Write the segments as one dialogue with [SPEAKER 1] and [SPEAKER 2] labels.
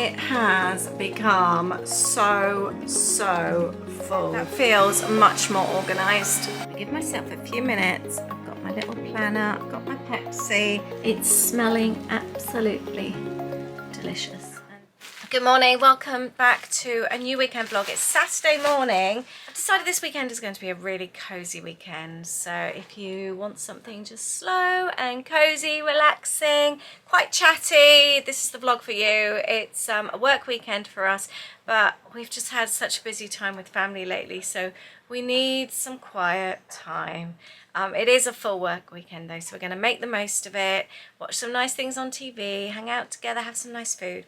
[SPEAKER 1] It has become so full. That feels much more organised. I give myself a few minutes. I've got my little planner, I've got my Pepsi. It's smelling absolutely delicious. Good morning, welcome back to a new weekend vlog. It's Saturday morning. I've decided this weekend is going to be a really cosy weekend. So if you want something just slow and cozy, relaxing, quite chatty, this is the vlog for you. It's a work weekend for us, but we've just had such a busy time with family lately, so we need some quiet time. It is a full work weekend though, so we're going to make the most of it, watch some nice things on TV, hang out together, have some nice food.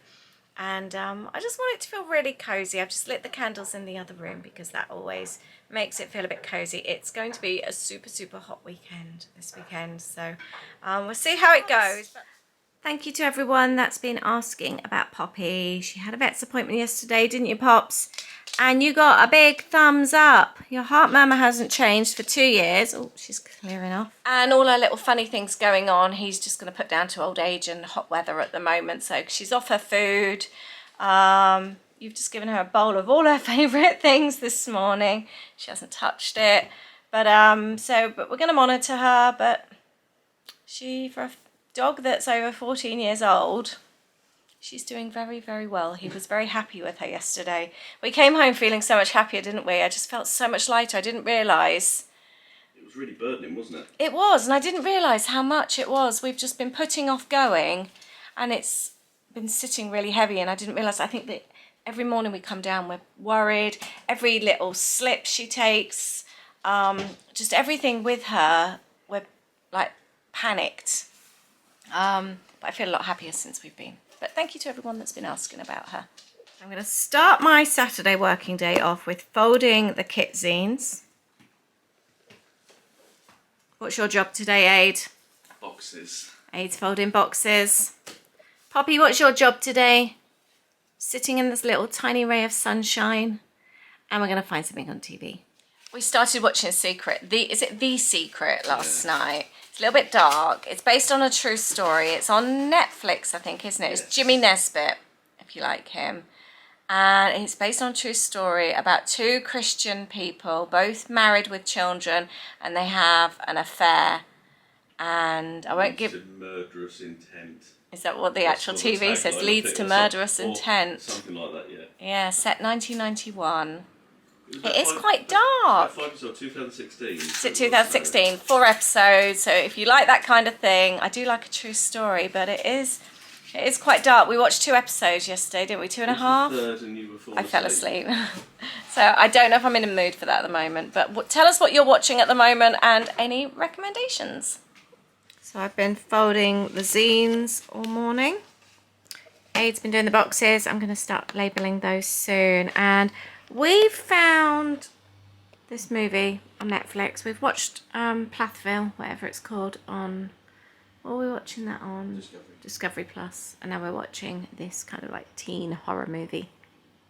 [SPEAKER 1] And I just want it to feel really cozy. I've just lit the candles in the other room because that always makes it feel a bit cozy. It's going to be a super hot weekend this weekend, so we'll see how it goes. Thank you to everyone that's been asking about Poppy. She had a vet's appointment yesterday, didn't you, Pops? And you got a big thumbs up. Your heart murmur hasn't changed for 2 years. Oh, she's clearing off. And all her little funny things going on, he's just going to put down to old age and hot weather at the moment. So she's off her food. You've just given her a bowl of all her favourite things this morning. She hasn't touched it. But but we're going to monitor her. But she, for a dog that's over 14 years old, she's doing very well. He was very happy with her yesterday. We came home feeling so much happier, didn't we? I just felt so much lighter. I didn't realise.
[SPEAKER 2] It was really burdening, wasn't it?
[SPEAKER 1] It was, and I didn't realise how much it was. We've just been putting off going, and it's been sitting really heavy, and I didn't realise. I think that every morning we come down, we're worried. Every little slip she takes, just everything with her, we're like panicked. But I feel a lot happier since we've been. But thank you to everyone that's been asking about her. I'm going to start my Saturday working day off with folding the kit zines. What's your job today, Aid?
[SPEAKER 2] Boxes.
[SPEAKER 1] Aid's folding boxes. Poppy, what's your job today? Sitting in this little tiny ray of sunshine. And we're going to find something on TV. We started watching Secret. Is it The Secret last night? It's a little bit dark. It's based on a true story. It's on Netflix, I think, isn't it? It's Jimmy Nesbitt, if you like him. And it's based on a true story about two Christian people, both married with children, and they have an affair. And I won't give...
[SPEAKER 2] To murderous intent.
[SPEAKER 1] Is that what the actual TV says? Leads to murderous intent.
[SPEAKER 2] Something like that, yeah.
[SPEAKER 1] Yeah, set 1991. It is quite dark.
[SPEAKER 2] 5 episodes, 2016.
[SPEAKER 1] Is it 2016? 4 episodes. So if you like that kind of thing, I do like a true story, but it is quite dark. We watched 2 episodes yesterday, didn't we? 2.5?
[SPEAKER 2] Third and you were
[SPEAKER 1] I fell asleep. So I don't know if I'm in a mood for that at the moment. But tell us what you're watching at the moment and any recommendations. So I've been folding the zines all morning. Aid's been doing the boxes. I'm going to start labelling those soon. And we found this movie on Netflix. We've watched Plathville, whatever it's called, on... What are we watching that on? Discovery Plus. And now we're watching this kind of like teen horror movie.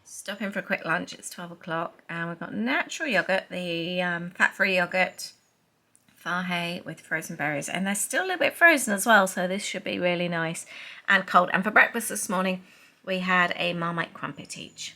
[SPEAKER 1] Stopping for a quick lunch. It's 12 o'clock. And we've got natural yoghurt, the fat-free yoghurt, Fahey with frozen berries. And they're still a little bit frozen as well, so this should be really nice and cold. And for breakfast this morning, we had a Marmite crumpet each.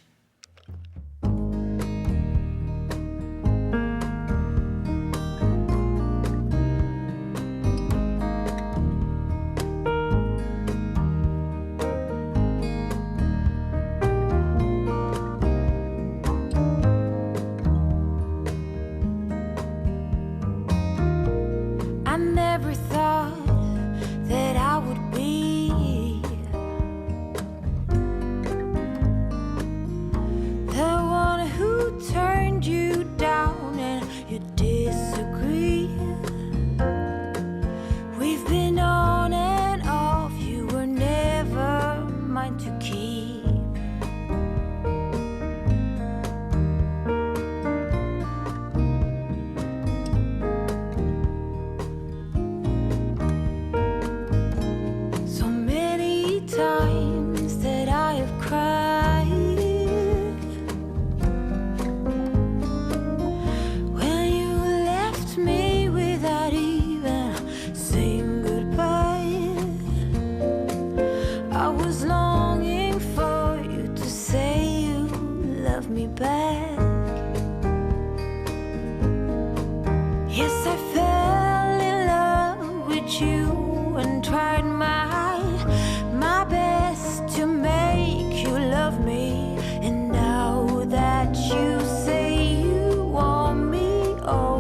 [SPEAKER 3] Yes, I fell in love with you and tried my best to make you love me. And now that you say you want me, oh.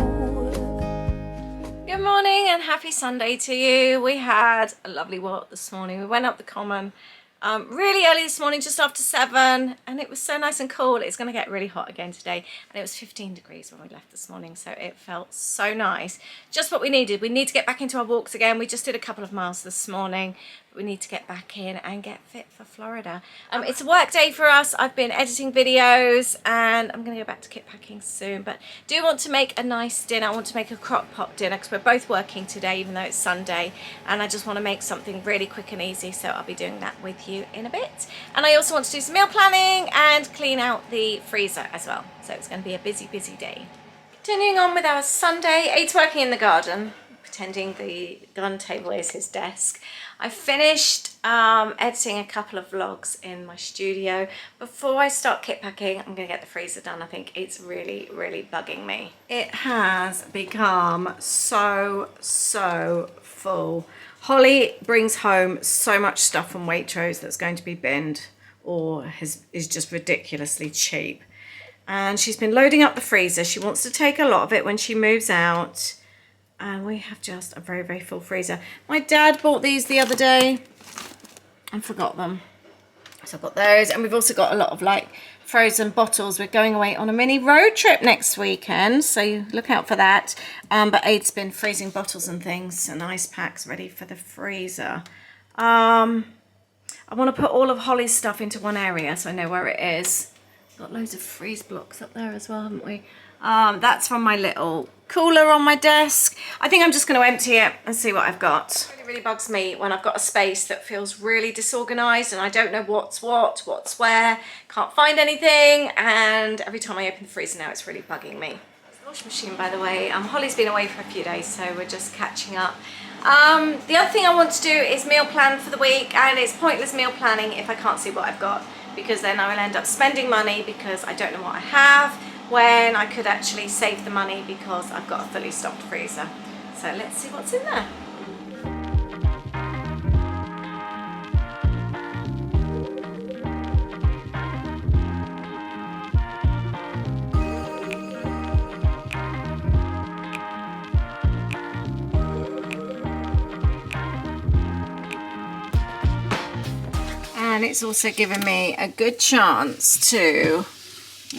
[SPEAKER 1] Good morning and happy Sunday to you. We had a lovely walk this morning. We went up the common really early this morning, just after 7, and it was so nice and cool. It's going to get really hot again today, and it was 15 degrees when we left this morning, so it felt so nice. Just what we needed. We need to get back into our walks again. We just did a couple of miles this morning, but we need to get back in and get fit for Florida. It's a work day for us. I've been editing videos, and I'm going to go back to kit packing soon, but do want to make a nice dinner. I want to make a crock pot dinner because we're both working today, even though it's Sunday, and I just want to make something really quick and easy, so I'll be doing that with you in a bit. And I also want to do some meal planning and clean out the freezer as well, so it's going to be a busy day. Continuing on with our Sunday, Aid's working in the garden, pretending the garden table is his desk. I finished editing a couple of vlogs in my studio. Before I start kit packing, I'm going to get the freezer done. I think it's really bugging me. It has become so full. Holly brings home so much stuff from Waitrose that's going to be binned or is just ridiculously cheap. And she's been loading up the freezer. She wants to take a lot of it when she moves out. And we have just a very full freezer. My dad bought these the other day and forgot them. So I've got those. And we've also got a lot of like frozen bottles. We're going away on a mini road trip next weekend, so look out for that. But Aid's been freezing bottles and things and ice packs ready for the freezer. I want to put all of Holly's stuff into one area so I know where it is. Got loads of freeze blocks up there as well, haven't we? That's from my little cooler on my desk. I think I'm just going to empty it and see what I've got. It really bugs me when I've got a space that feels really disorganized and I don't know what's where, can't find anything, and every time I open the freezer now it's really bugging me. The washing machine, by the way, Holly's been away for a few days, so we're just catching up. The other thing I want to do is meal plan for the week, and it's pointless meal planning if I can't see what I've got, because then I will end up spending money because I don't know what I have, when I could actually save the money because I've got a fully stocked freezer. So let's see what's in there. And it's also given me a good chance to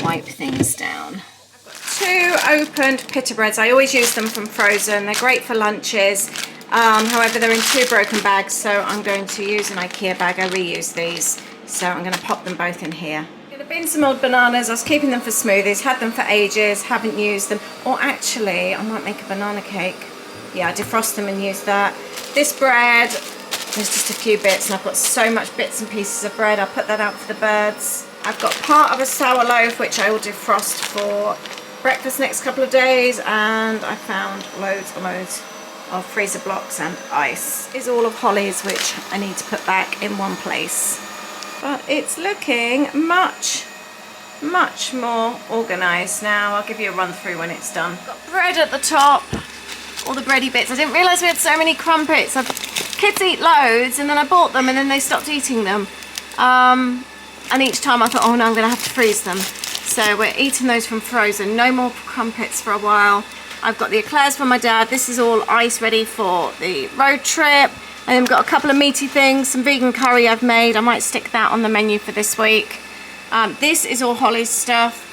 [SPEAKER 1] wipe things down. I've got 2 opened pita breads. I always use them from frozen. They're great for lunches. However, they're in 2 broken bags, so I'm going to use an IKEA bag. I reuse these, so I'm going to pop them both in here. I'm going to bin some old bananas. I was keeping them for smoothies, had them for ages, haven't used them. Or actually, I might make a banana cake. Yeah, I defrost them and use that. This bread, there's just a few bits, and I've got so much bits and pieces of bread. I'll put that out for the birds. I've got part of a sour loaf which I will defrost for breakfast next couple of days, and I found loads and loads of freezer blocks and ice. This is all of Holly's which I need to put back in one place. But it's looking much more organised now. I'll give you a run through when it's done. Got bread at the top, all the bready bits. I didn't realise we had so many crumpets. Kids eat loads, and then I bought them and then they stopped eating them. And each time I thought, oh no, I'm going to have to freeze them. So we're eating those from frozen. No more crumpets for a while. I've got the eclairs from my dad. This is all ice ready for the road trip. And then we've got a couple of meaty things, some vegan curry I've made. I might stick that on the menu for this week. This is all Holly's stuff.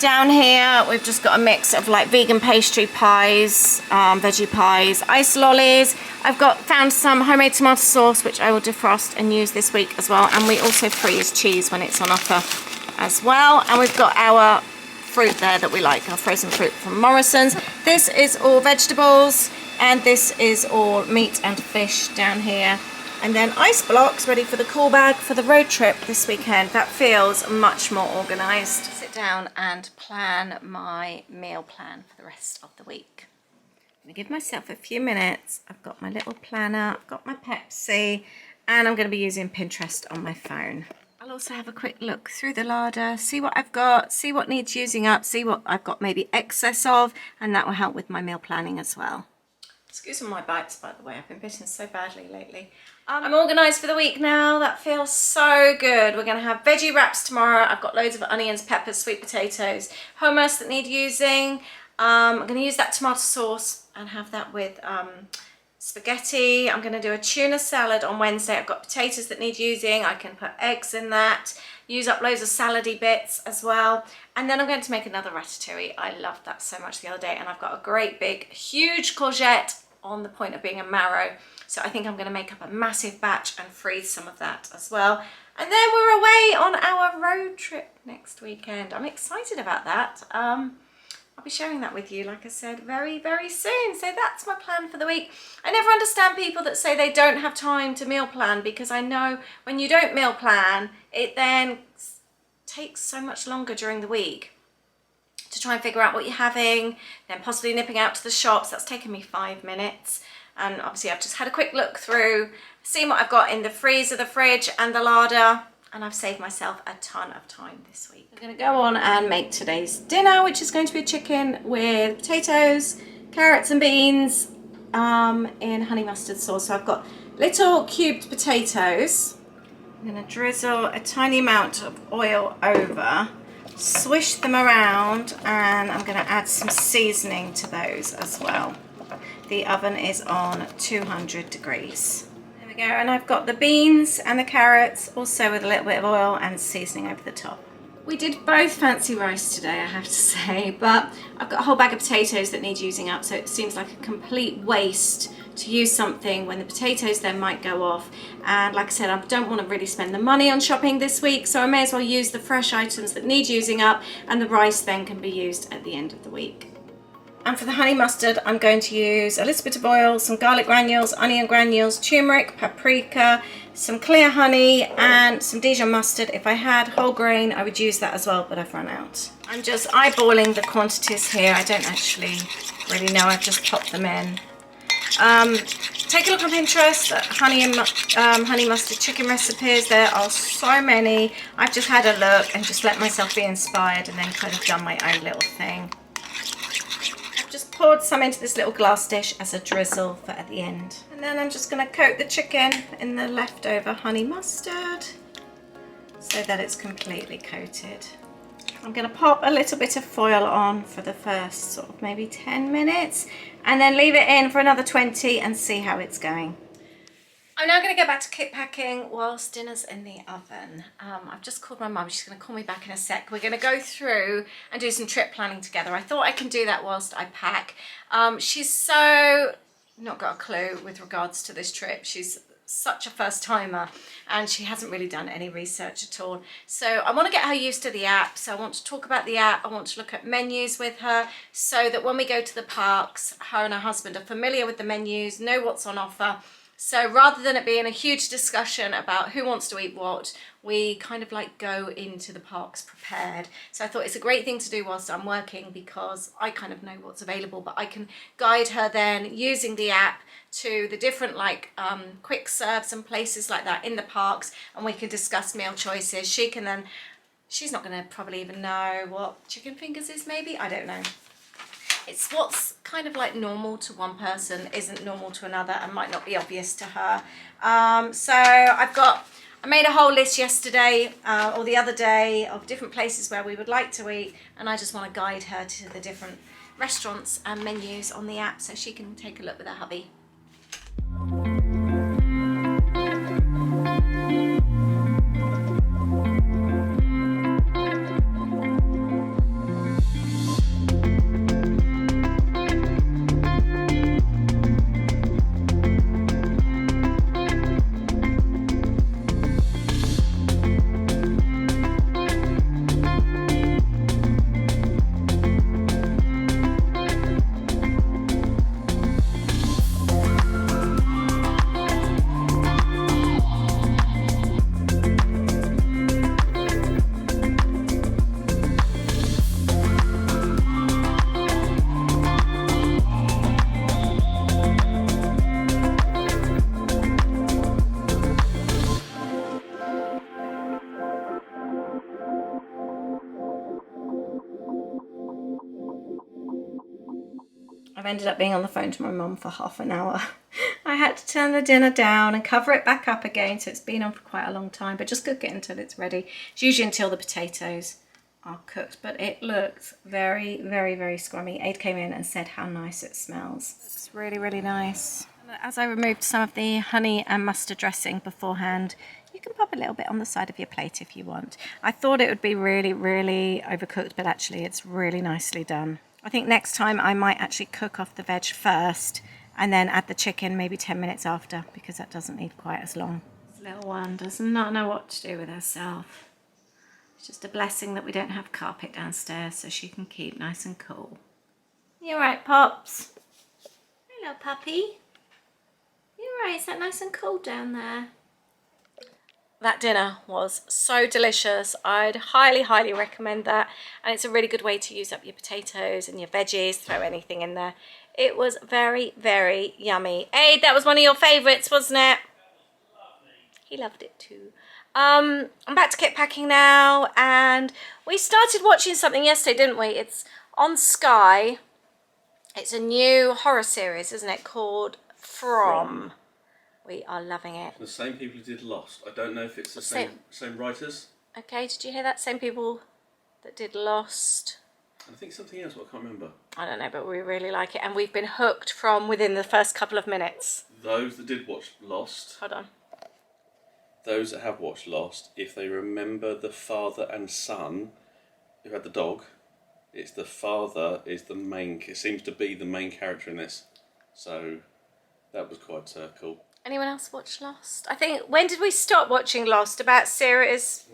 [SPEAKER 1] Down here, we've just got a mix of like vegan pastry pies, veggie pies, ice lollies. I've found some homemade tomato sauce, which I will defrost and use this week as well. And we also freeze cheese when it's on offer as well. And we've got our fruit there that we like, our frozen fruit from Morrison's. This is all vegetables, and this is all meat and fish down here. And then ice blocks ready for the cool bag for the road trip this weekend. That feels much more organised. Sit down and plan my meal plan for the rest of the week. I'm going to give myself a few minutes. I've got my little planner, I've got my Pepsi, and I'm going to be using Pinterest on my phone. I'll also have a quick look through the larder, see what I've got, see what needs using up, see what I've got maybe excess of, and that will help with my meal planning as well. Excuse my bites, by the way, I've been bitten so badly lately. I'm organised for the week now. That feels so good. We're going to have veggie wraps tomorrow. I've got loads of onions, peppers, sweet potatoes, hummus that need using. I'm going to use that tomato sauce and have that with spaghetti. I'm going to do a tuna salad on Wednesday. I've got potatoes that need using. I can put eggs in that, use up loads of salady bits as well. And then I'm going to make another ratatouille. I loved that so much the other day, and I've got a great big huge courgette on the point of being a marrow, so I think I'm going to make up a massive batch and freeze some of that as well. And then we're away on our road trip next weekend. I'm excited about that. I'll be sharing that with you, like I said, very, very soon. So that's my plan for the week. I never understand people that say they don't have time to meal plan, because I know when you don't meal plan, it then takes so much longer during the week to try and figure out what you're having, then possibly nipping out to the shops. That's taken me 5 minutes. And obviously I've just had a quick look through, seen what I've got in the freezer, the fridge and the larder, and I've saved myself a ton of time this week. We're going to go on and make today's dinner, which is going to be a chicken with potatoes, carrots and beans in honey mustard sauce. So I've got little cubed potatoes. I'm going to drizzle a tiny amount of oil over, swish them around, and I'm going to add some seasoning to those as well. The oven is on 200 degrees. There we go, and I've got the beans and the carrots also with a little bit of oil and seasoning over the top. We did both fancy rice today, I have to say, but I've got a whole bag of potatoes that need using up, so it seems like a complete waste to use something when the potatoes then might go off. And like I said, I don't want to really spend the money on shopping this week, so I may as well use the fresh items that need using up, and the rice then can be used at the end of the week. And for the honey mustard, I'm going to use a little bit of oil, some garlic granules, onion granules, turmeric, paprika, some clear honey, and some Dijon mustard. If I had whole grain, I would use that as well, but I've run out. I'm just eyeballing the quantities here. I don't actually really know. I've just popped them in. Take a look on Pinterest at honey mustard chicken recipes. There are so many. I've just had a look and just let myself be inspired, and then kind of done my own little thing. Just poured some into this little glass dish as a drizzle for at the end. And then I'm just going to coat the chicken in the leftover honey mustard so that it's completely coated. I'm going to pop a little bit of foil on for the first sort of maybe 10 minutes and then leave it in for another 20 and see how it's going. I'm now going to go back to kit packing whilst dinner's in the oven. I've just called my mum. She's going to call me back in a sec. We're going to go through and do some trip planning together. I thought I can do that whilst I pack. She's so not got a clue with regards to this trip. She's such a first timer and she hasn't really done any research at all. So I want to get her used to the app. So I want to talk about the app. I want to look at menus with her so that when we go to the parks, her and her husband are familiar with the menus, know what's on offer. So rather than it being a huge discussion about who wants to eat what, we kind of like go into the parks prepared. So I thought it's a great thing to do whilst I'm working because I kind of know what's available, but I can guide her then using the app to the different like quick serves and places like that in the parks, and we can discuss meal choices. She can then, she's not going to probably even know what chicken fingers is maybe, I don't know. It's what's kind of like normal to one person isn't normal to another and might not be obvious to her. So I made a whole list yesterday or the other day of different places where we would like to eat, and I just want to guide her to the different restaurants and menus on the app so she can take a look with her hubby. I've ended up being on the phone to my mum for half an hour. I had to turn the dinner down and cover it back up again, so it's been on for quite a long time, but just cook it until it's ready. It's usually until the potatoes are cooked, but it looks very, very, very scrummy. Aid came in and said how nice it smells. It's really, really nice. As I removed some of the honey and mustard dressing beforehand, you can pop a little bit on the side of your plate if you want. I thought it would be really, really overcooked, but actually it's really nicely done. I think next time I might actually cook off the veg first and then add the chicken maybe 10 minutes after, because that doesn't need quite as long. This little one does not know what to do with herself. It's just a blessing that we don't have carpet downstairs so she can keep nice and cool. You alright, Pops? Hello, puppy. You alright? Is that nice and cool down there? That dinner was so delicious. I'd highly, highly recommend that. And it's a really good way to use up your potatoes and your veggies, throw anything in there. It was very, very yummy. Aid, that was one of your favourites, wasn't it? He loved it too. I'm back to kit packing now, and we started watching something yesterday, didn't we? It's on Sky. It's a new horror series, isn't it, called From. We are loving it.
[SPEAKER 2] The same people who did Lost. I don't know if it's the same writers.
[SPEAKER 1] Okay, did you hear that? Same people that did Lost.
[SPEAKER 2] I think something else, but I can't remember.
[SPEAKER 1] I don't know, but we really like it, and we've been hooked from within the first couple of minutes.
[SPEAKER 2] Those that did watch Lost.
[SPEAKER 1] Hold on.
[SPEAKER 2] Those that have watched Lost, if they remember the father and son who had the dog, it's the father is the main. It seems to be the main character in this, so that was quite cool.
[SPEAKER 1] Anyone else watch Lost? I think, when did we stop watching Lost? About series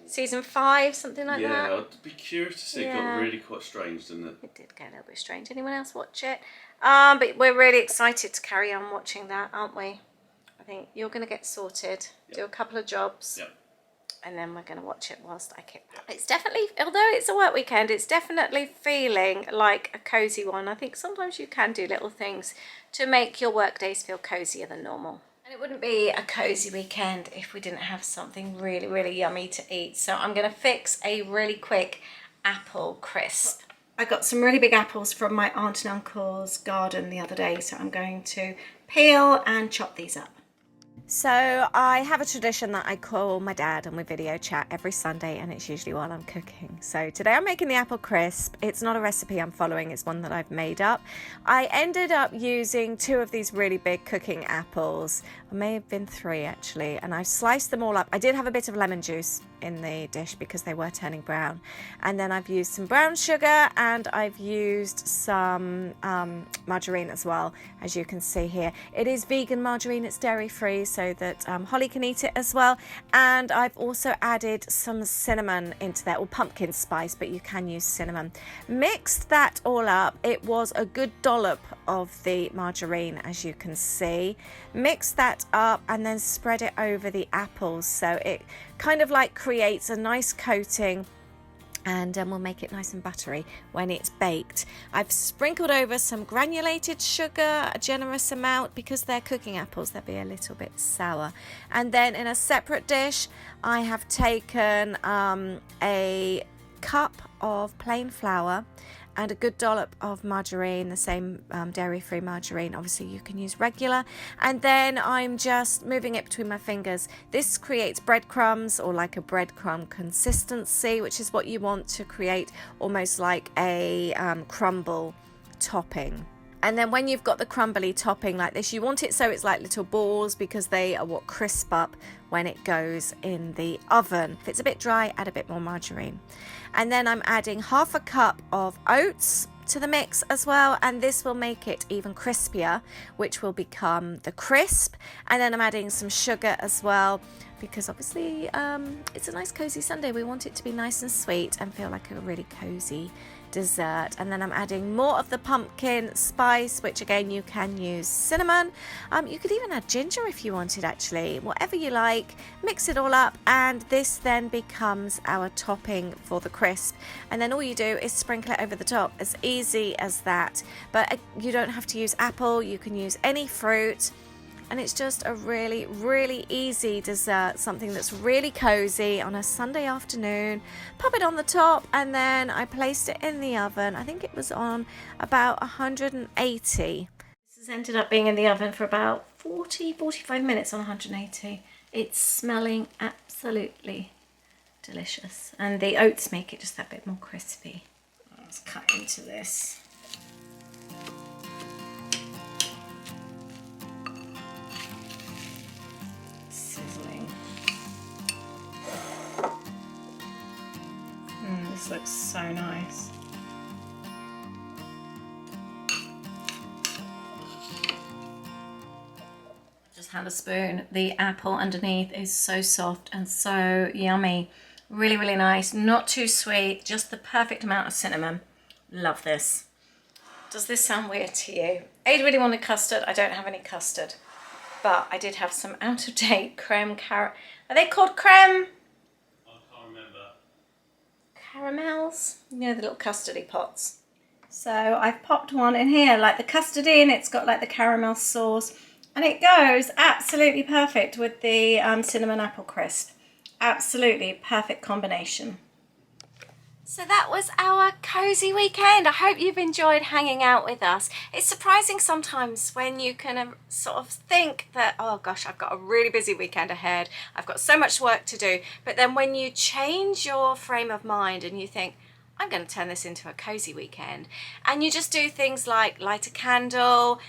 [SPEAKER 1] season 5, something like that?
[SPEAKER 2] Yeah, I'd be curious to see. It got really quite strange, didn't it?
[SPEAKER 1] It did get a little bit strange. Anyone else watch it? But we're really excited to carry on watching that, aren't we? I think you're going to get sorted, do a couple of jobs, and then we're going to watch it whilst I kit pack. It's definitely, although it's a work weekend, it's definitely feeling like a cosy one. I think sometimes you can do little things to make your work days feel cozier than normal. And it wouldn't be a cozy weekend if we didn't have something really, really yummy to eat. So I'm going to fix a really quick apple crisp. I got some really big apples from my aunt and uncle's garden the other day, so I'm going to peel and chop these up. So I have a tradition that I call my dad and we video chat every Sunday, and it's usually while I'm cooking. So today I'm making the apple crisp. It's not a recipe I'm following, it's one that I've made up. I ended up using 2 of these really big cooking apples. It may have been 3 actually, and I've sliced them all up. I did have a bit of lemon juice in the dish because they were turning brown, and then I've used some brown sugar and I've used some margarine as well, as you can see here. It is vegan margarine, it's dairy free, so that Holly can eat it as well. And I've also added some cinnamon into there, or pumpkin spice, but you can use cinnamon. Mixed that all up. It was a good dollop of the margarine, as you can see. Mix that up and then spread it over the apples, so it kind of like creates a nice coating, and we'll make it nice and buttery when it's baked. I've sprinkled over some granulated sugar, a generous amount, because they're cooking apples, they'll be a little bit sour. And then in a separate dish I have taken a cup of plain flour and a good dollop of margarine, the same dairy-free margarine. Obviously you can use regular, and then I'm just moving it between my fingers. This creates breadcrumbs, or like a breadcrumb consistency, which is what you want to create, almost like a crumble topping. And then when you've got the crumbly topping like this, you want it so it's like little balls, because they are what crisp up when it goes in the oven. If it's a bit dry, add a bit more margarine. And then I'm adding half a cup of oats to the mix as well, and this will make it even crispier, which will become the crisp. And then I'm adding some sugar as well, because obviously it's a nice cozy Sunday. We want it to be nice and sweet and feel like a really cozy dessert. And then I'm adding more of the pumpkin spice, which again you can use cinnamon. You could even add ginger if you wanted, actually, whatever you like. Mix it all up, and this then becomes our topping for the crisp. And then all you do is sprinkle it over the top, as easy as that. But you don't have to use apple, you can use any fruit. and it's just a really, really easy dessert, something that's really cozy on a Sunday afternoon. Pop it on the top, and then I placed it in the oven. I think it was on about 180. This has ended up being in the oven for about 45 minutes on 180. It's smelling absolutely delicious, and the oats make it just that bit more crispy. Let's cut into this. Sizzling. This looks so nice. Just had a spoon. The apple underneath is so soft and so yummy. Really, really nice. Not too sweet, just the perfect amount of cinnamon. Love this. Does this sound weird to you? Ada really wanted custard. I don't have any custard, but I did have some out-of-date creme Are they called creme?
[SPEAKER 2] I can't remember.
[SPEAKER 1] Caramels? You know, the little custardy pots. So I've popped one in here, like the custard in. It's got like the caramel sauce, and it goes absolutely perfect with the cinnamon apple crisp. Absolutely perfect combination. So that was our cozy weekend. I hope you've enjoyed hanging out with us. It's surprising sometimes when you can sort of think that, oh gosh, I've got a really busy weekend ahead. I've got so much work to do. But then when you change your frame of mind and you think, I'm going to turn this into a cozy weekend, and you just do things like light a candle.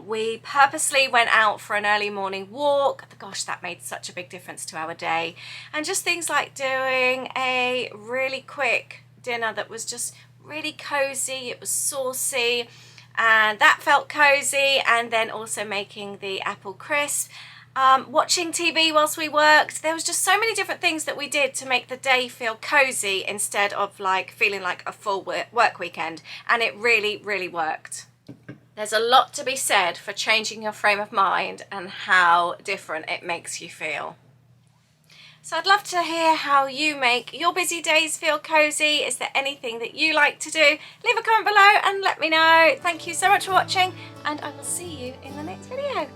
[SPEAKER 1] We purposely went out for an early morning walk. Gosh, that made such a big difference to our day. And just things like doing a really quick dinner that was just really cozy. It was saucy, and that felt cozy. And then also making the apple crisp. Watching TV whilst we worked. There was just so many different things that we did to make the day feel cozy instead of like feeling like a full work weekend, and it really, really worked. There's a lot to be said for changing your frame of mind and how different it makes you feel. So I'd love to hear how you make your busy days feel cozy. Is there anything that you like to do? Leave a comment below and let me know. Thank you so much for watching, and I will see you in the next video.